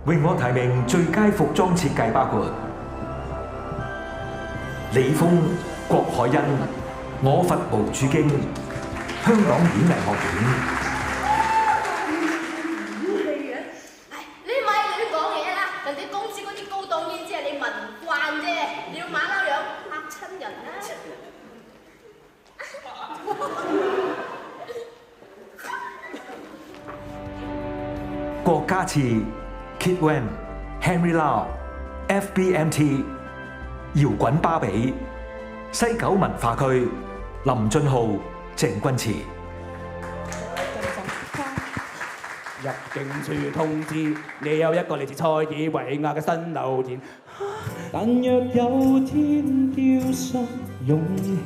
榮獲提名最佳服裝設計包括李峰、郭海欣、我佛無主經、香港演藝學院。你咪亂講嘢啦！人哋公司嗰啲高檔嘢只係你聞慣啫，你要馬騮樣嚇親人啦！郭家賜、Kid Wen、Henry Lau、FBMT、搖滾芭比、西九文化區、林俊浩、鄭君慈。入境處通知，你有一個嚟自塞爾維亞嘅新留言。但若有天丟失勇氣，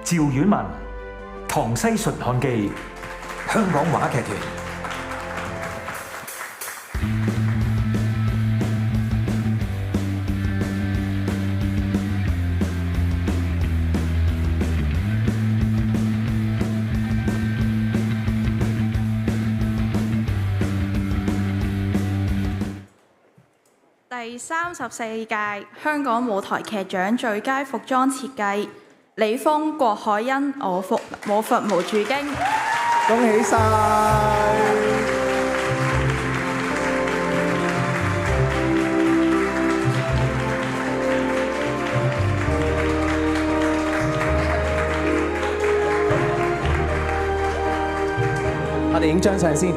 趙婉文、唐西純漢記，香港話劇團。第34屆香港舞台劇獎最佳服裝設計，李峰、郭海欣，我佛無住經。恭喜晒！我哋影張相先。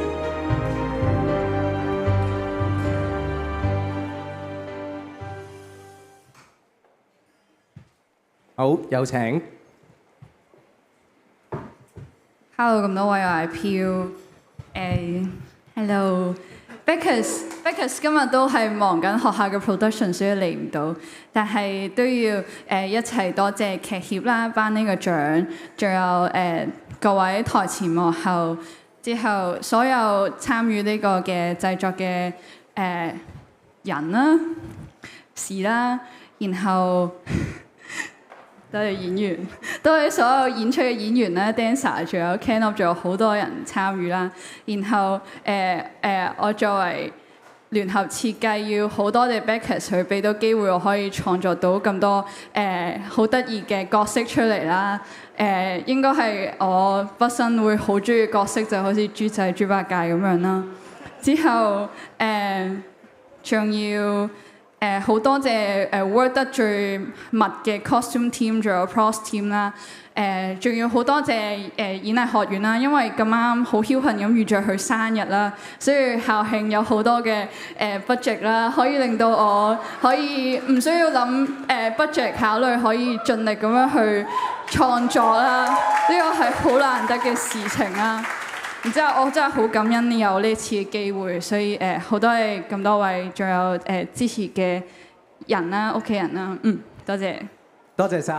好，有請。Hello， 咁多位我係飄。Hello，Beckers 今日都係忙緊學校嘅 production， 所以嚟唔到。但係都要一齊多謝劇協啦，頒呢個獎，仲有各位台前幕後，之後所有參與呢個嘅製作嘅人啦、事啦，然後。多謝演員，多謝所有演出嘅演員啦 dancer， 仲有 can up， 仲有好多人參與啦。然後我作為聯合設計，要好多謝 Beckers 佢俾到機會我可以創作到咁多好得意嘅角色出嚟啦。應該係我畢生會好中意嘅角色，就好似豬仔豬八戒咁樣啦。之後仲要。好多謝work 得最密嘅 costume team， 仲有 pros team 啦。仲要好多謝演藝學院啦，因為咁啱好僥幸咁遇着佢生日啦，所以校慶有好多嘅budget 啦，可以令到我可以唔需要諗budget 考慮，可以盡力咁樣去創作啦。呢個係好難得嘅事情啦。然之後我真係好感恩有呢次嘅機會，所以好多謝咁多位，仲有支持嘅人啦、屋企人啦，多謝。多謝晒。